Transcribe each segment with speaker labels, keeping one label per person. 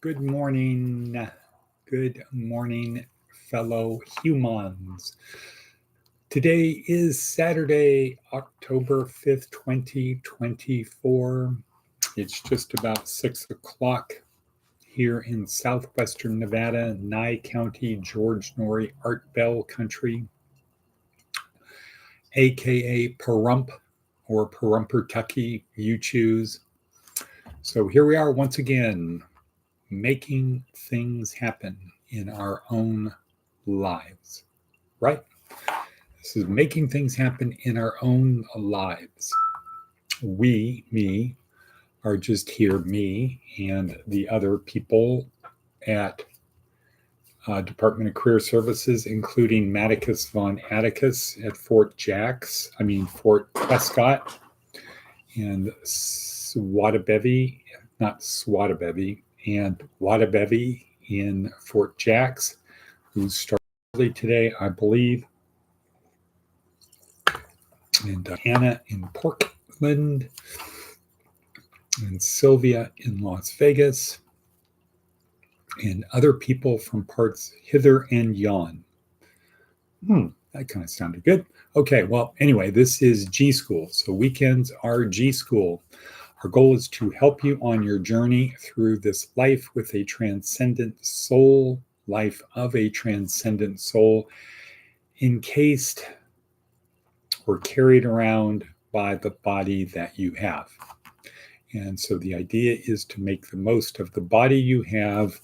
Speaker 1: Good morning. Good morning, fellow humans. Today is Saturday, October 5th, 2024. It's just about 6 o'clock here in southwestern Nevada, Nye County, George Norrie Art Bell country, aka Pahrump or Pahrumpertucky, you choose. So here we are once again, making things happen in our own lives, right? This is making things happen in our own lives. We, me, are just here, me and the other people at Department of Career Services, including Matticus von Atticus at Fort Prescott, and Swadabevy, not Swadabevy, and Wadabevy in Fort Jacks, who started early today, I believe, and Hannah in Portland, and Sylvia in Las Vegas, and other people from parts hither and yon. That kind of sounded good. Okay, well, anyway, this is G.school. So weekends are G.school. Our goal is to help you on your journey through this life with a transcendent soul, life of a transcendent soul, encased or carried around by the body that you have. And so the idea is to make the most of the body you have,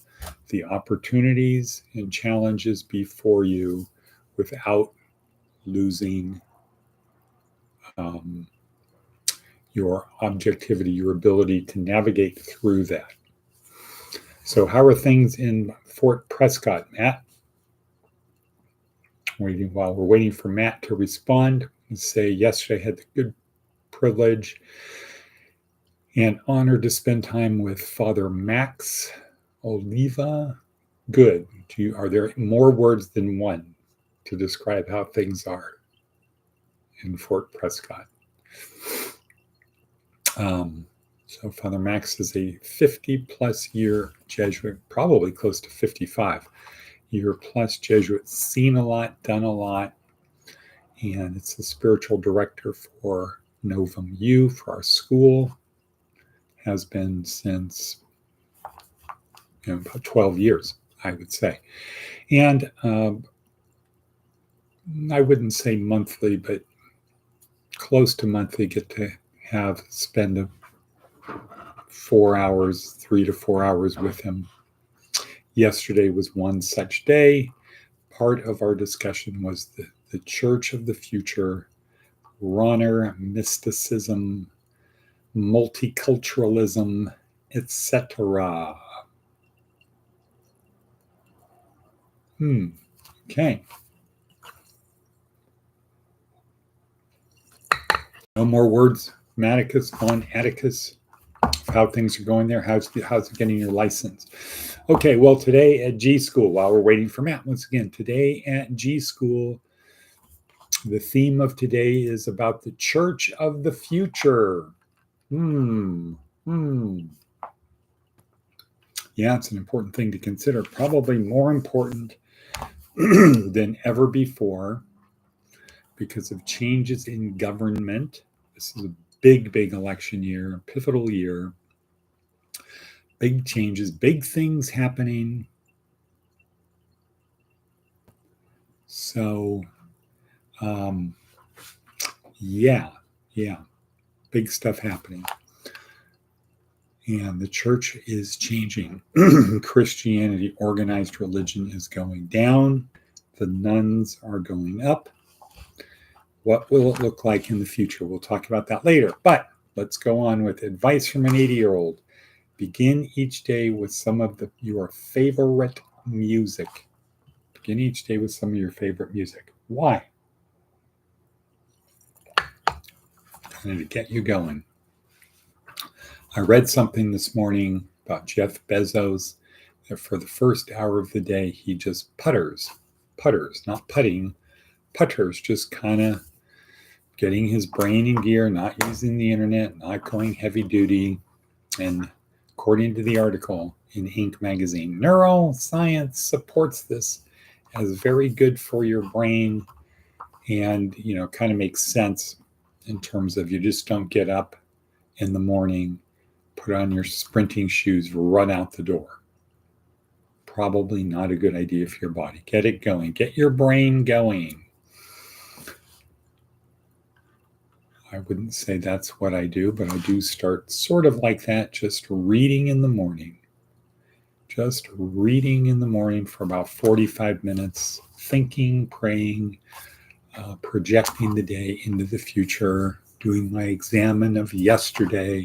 Speaker 1: the opportunities and challenges before you, without losing your objectivity, your ability to navigate through that. So how are things in Fort Prescott, Matt? While we're waiting for Matt to respond, let's say yesterday I had the good privilege and honor to spend time with Father Max Oliva. Good. Are there more words than one to describe how things are in Fort Prescott? So Father Max is a 50-plus year Jesuit, probably close to 55-year plus Jesuit, seen a lot, done a lot, and it's the spiritual director for novum-u for our school, has been since about 12 years, I would say. And I wouldn't say monthly, but close to monthly, get to spend 3 to 4 hours with him. Yesterday was one such day. Part of our discussion was the Church of the Future, Rahner, mysticism, multiculturalism, etc. Okay. No more words, Matticus von Atticus, how things are going there. How's it getting your license? Okay, well, today at G.school, while we're waiting for Matt, once again, today at G.school, the theme of today is about the Church of the Future. Yeah, it's an important thing to consider, probably more important than ever before because of changes in government. This is a big election year, a pivotal year. Big changes, big things happening. So, yeah, big stuff happening. And the church is changing. Christianity, organized religion, is going down. The nuns are going up. What will it look like in the future? We'll talk about that later. But let's go on with advice from an 80-year-old. Begin each day with some of your favorite music. Begin each day with some of your favorite music. Why? And to get you going. I read something this morning about Jeff Bezos, that for the first hour of the day, he just putters, not putting, putters, just kind of getting his brain in gear, not using the internet, not going heavy duty, and according to the article in Inc. magazine. Neuroscience supports this as very good for your brain, and kind of makes sense in terms of you just don't get up in the morning, put on your sprinting shoes, run out the door. Probably not a good idea for your body. Get it going. Get your brain going. I wouldn't say that's what I do, but I do start sort of like that, just reading in the morning. Just reading in the morning for about 45 minutes, thinking, praying, projecting the day into the future, doing my examine of yesterday.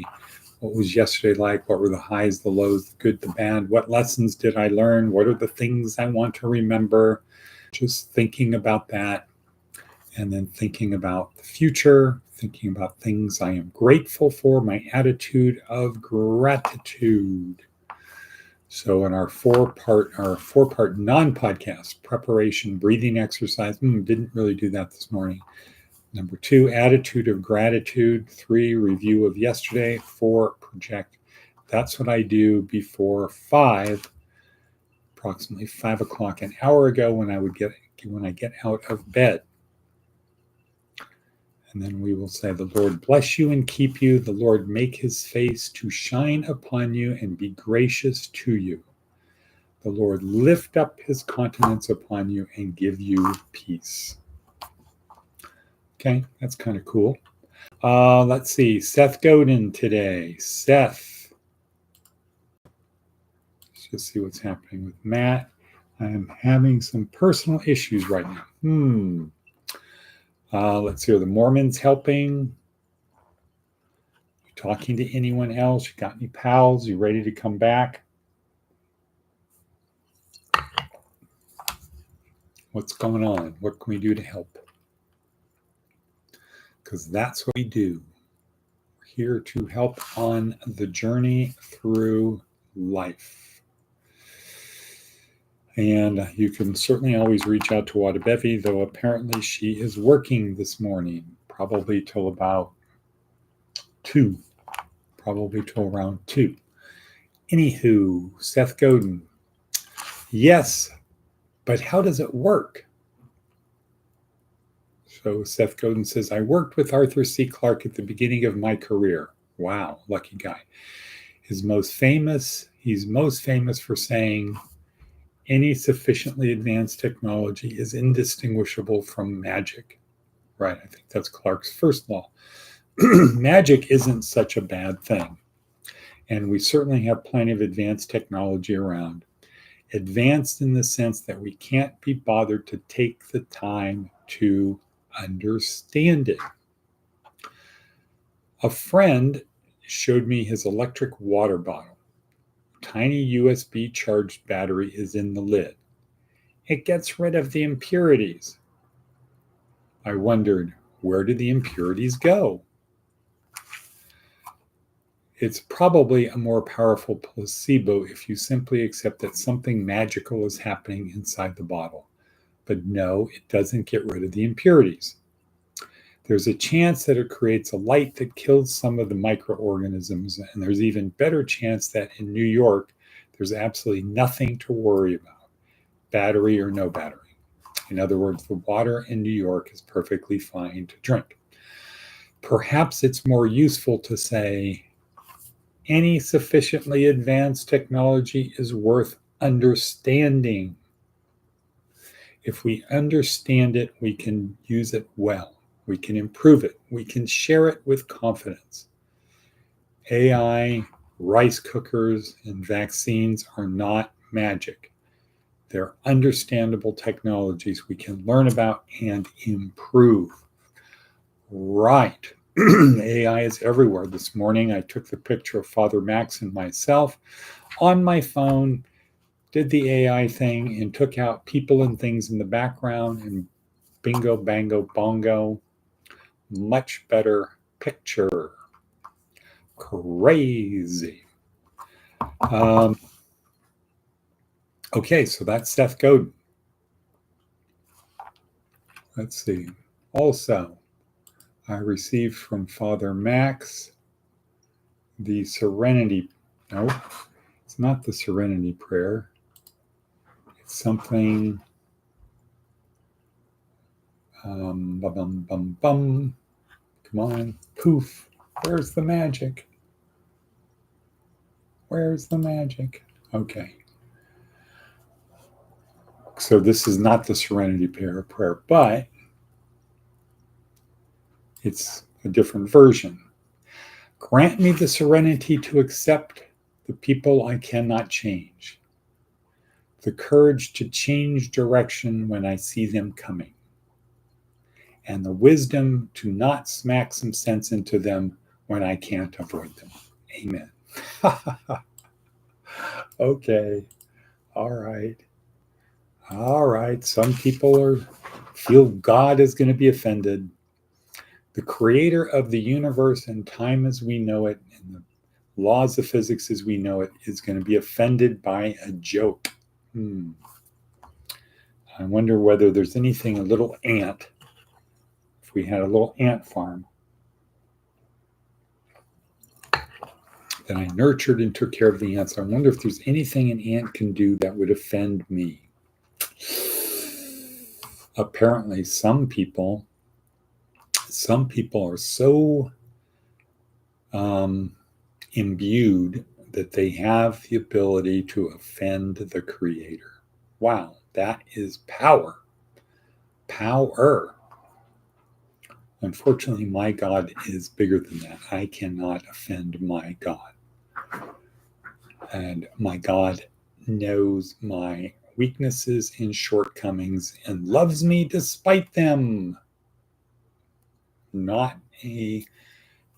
Speaker 1: What was yesterday like? What were the highs, the lows, the good, the bad? What lessons did I learn? What are the things I want to remember? Just thinking about that, and then thinking about the future, thinking about things I am grateful for, my attitude of gratitude. So in our four-part non-podcast preparation breathing exercise, didn't really do that this morning. Number 2, attitude of gratitude. 3, review of yesterday. 4, project. That's what I do before 5, approximately 5 o'clock an hour ago when I get out of bed. And then we will say, the Lord bless you and keep you. The Lord make his face to shine upon you and be gracious to you. The Lord lift up his countenance upon you and give you peace. Okay, that's kind of cool. Let's see, Seth Godin today. Seth. Let's just see what's happening with Matt. I'm having some personal issues right now. Let's see, are the Mormons helping? You talking to anyone else? You got any pals? You ready to come back? What's going on? What can we do to help? Because that's what we do. We're here to help on the journey through life. And you can certainly always reach out to Wadabevi, though apparently she is working this morning, probably till about 2. Probably till around 2. Anywho, Seth Godin. Yes, but how does it work? So Seth Godin says, I worked with Arthur C. Clarke at the beginning of my career. Wow, lucky guy. He's most famous for saying, any sufficiently advanced technology is indistinguishable from magic. Right, I think that's Clarke's first law. Magic isn't such a bad thing. And we certainly have plenty of advanced technology around. Advanced in the sense that we can't be bothered to take the time to understand it. A friend showed me his electric water bottle. Tiny USB charged battery is in the lid. It gets rid of the impurities. I wondered, where do the impurities go? It's probably a more powerful placebo if you simply accept that something magical is happening inside the bottle. But no, it doesn't get rid of the impurities. There's a chance that it creates a light that kills some of the microorganisms, and there's even better chance that in New York, there's absolutely nothing to worry about, battery or no battery. In other words, the water in New York is perfectly fine to drink. Perhaps it's more useful to say, any sufficiently advanced technology is worth understanding. If we understand it, we can use it well. We can improve it. We can share it with confidence. AI, rice cookers, and vaccines are not magic. They're understandable technologies we can learn about and improve. Right. AI is everywhere. This morning, I took the picture of Father Max and myself on my phone, did the AI thing, and took out people and things in the background, and bingo, bango, bongo. Much better picture. Crazy. Okay, so that's Seth Godin. Let's see. Also, I received from Father Max the Serenity No, it's not the Serenity Prayer. It's something. Bum, bum, bum, bum. Come on. Poof. Where's the magic? Where's the magic? Okay. So this is not the Serenity Prayer, but it's a different version. Grant me the serenity to accept the people I cannot change, the courage to change direction when I see them coming, and the wisdom to not smack some sense into them when I can't avoid them. Amen. Okay. All right. All right. Some people feel God is going to be offended. The creator of the universe and time as we know it, and the laws of physics as we know it, is going to be offended by a joke. I wonder whether there's anything a little ant, if we had a little ant farm that I nurtured and took care of the ants, I wonder if there's anything an ant can do that would offend me. Apparently, some people are so imbued that they have the ability to offend the creator. Wow, that is power. Power. Unfortunately, my God is bigger than that. I cannot offend my God. And my God knows my weaknesses and shortcomings and loves me despite them. Not a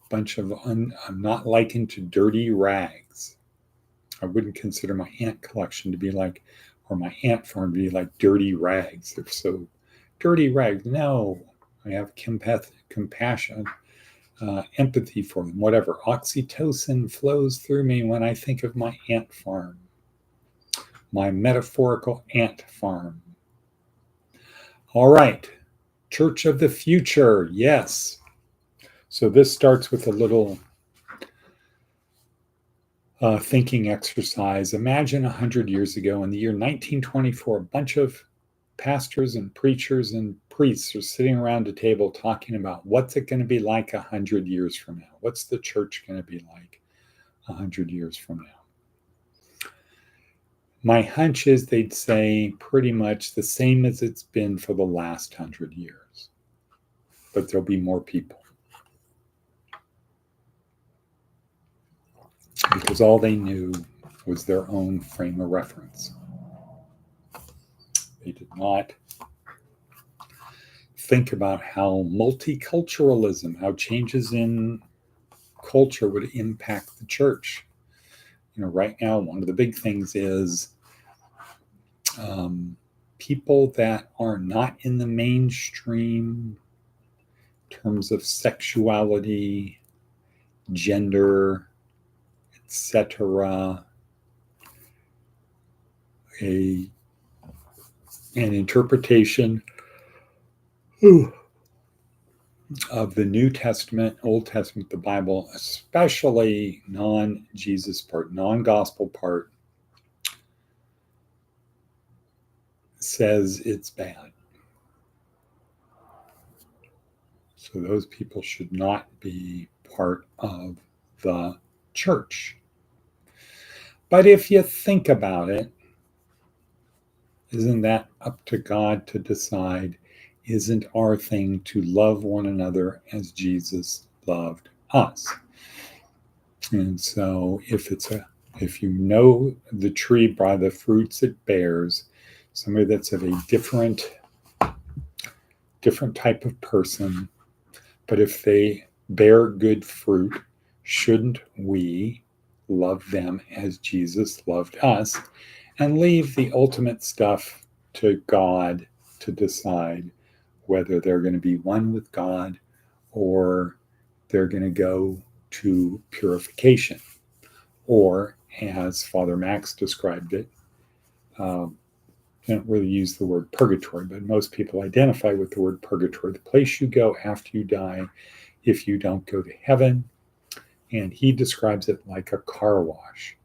Speaker 1: bunch of, I'm not likened to dirty rags. I wouldn't consider my ant collection to be like, or my ant farm to be like dirty rags. They're so dirty rags. No, I have compassion, empathy for them, whatever. Oxytocin flows through me when I think of my ant farm, my metaphorical ant farm. All right, Church of the Future, yes. So this starts with a little thinking exercise. Imagine 100 years ago in the year 1924, a bunch of pastors and preachers and priests are sitting around a table talking about what's it going to be like 100 years from now? What's the church going to be like 100 years from now? My hunch is they'd say pretty much the same as it's been for the last 100 years, but there'll be more people. Because all they knew was their own frame of reference. They did not think about how multiculturalism, how changes in culture would impact the church. Right now, one of the big things is people that are not in the mainstream in terms of sexuality, gender, etc., an interpretation of the New Testament, Old Testament, the Bible, especially non-Jesus part, non-gospel part, says it's bad. So those people should not be part of the church. But if you think about it, isn't that up to God to decide? Isn't our thing to love one another as Jesus loved us? And so if you know the tree by the fruits it bears, somebody that's of a different type of person, but if they bear good fruit, shouldn't we love them as Jesus loved us and leave the ultimate stuff to God to decide whether they're going to be one with God or they're going to go to purification? Or, as Father Max described it, I don't really use the word purgatory, but most people identify with the word purgatory, the place you go after you die if you don't go to heaven. And he describes it like a car wash.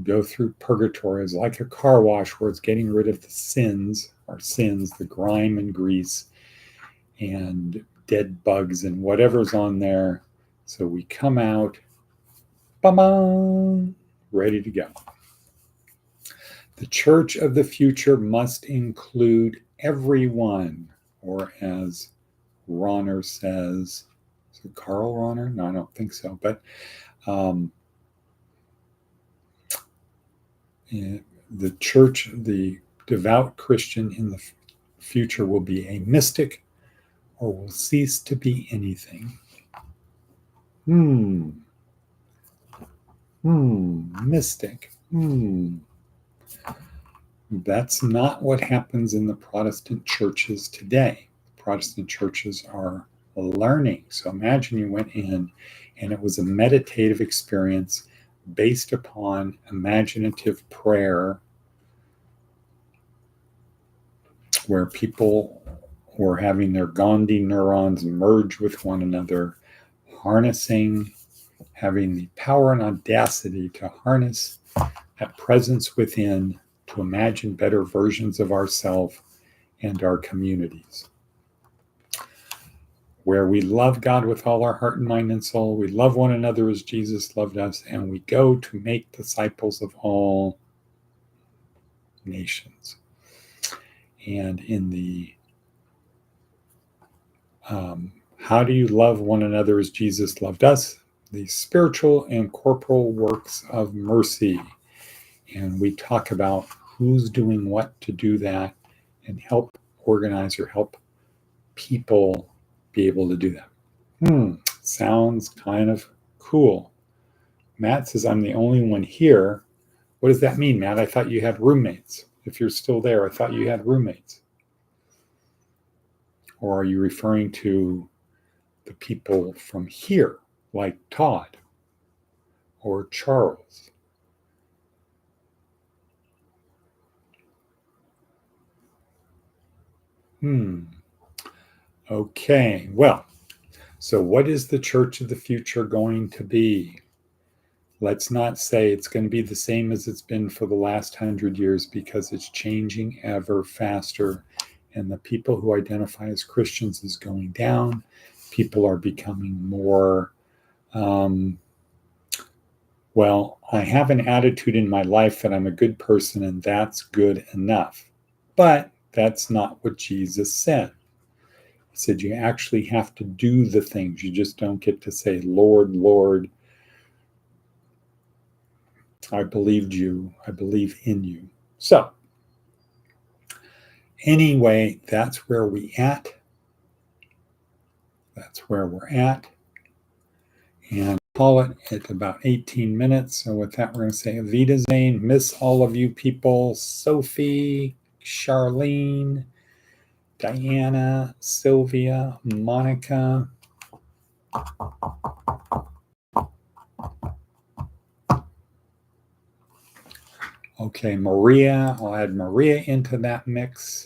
Speaker 1: go through purgatory is like a car wash where it's getting rid of the sins, our sins, the grime and grease and dead bugs and whatever's on there. So we come out, ba-bam, ready to go. The church of the future must include everyone, or as Ronner says, is it Karl Ronner? No, I don't think so, but the church, the devout Christian in the future will be a mystic or will cease to be anything. Mystic. That's not what happens in the Protestant churches today. Protestant churches are learning. So imagine you went in and it was a meditative experience based upon imaginative prayer where people were having their Gandhi neurons merge with one another, harnessing, having the power and audacity to harness that presence within to imagine better versions of ourselves and our communities. Where we love God with all our heart and mind and soul, we love one another as Jesus loved us, and we go to make disciples of all nations. And in the how do you love one another as Jesus loved us? The spiritual and corporal works of mercy. And we talk about who's doing what to do that and help organize or help people be able to do that. Sounds kind of cool. Matt says, I'm the only one here. What does that mean, Matt? I thought you had roommates. If you're still there, I thought you had roommates. Or are you referring to the people from here, like Todd or Charles? Okay, well, so what is the church of the future going to be? Let's not say it's going to be the same as it's been for the last 100 years because it's changing ever faster. And the people who identify as Christians is going down. People are becoming more, well, I have an attitude in my life that I'm a good person and that's good enough. But that's not what Jesus said. He said you actually have to do the things. You just don't get to say, Lord, Lord, I believed you. I believe in you. So anyway, that's where we at. That's where we're at. And call it at about 18 minutes. So with that, we're going to say Avita Zane, miss all of you people, Sophie, Charlene, Diana, Sylvia, Monica. Okay, Maria, I'll add Maria into that mix.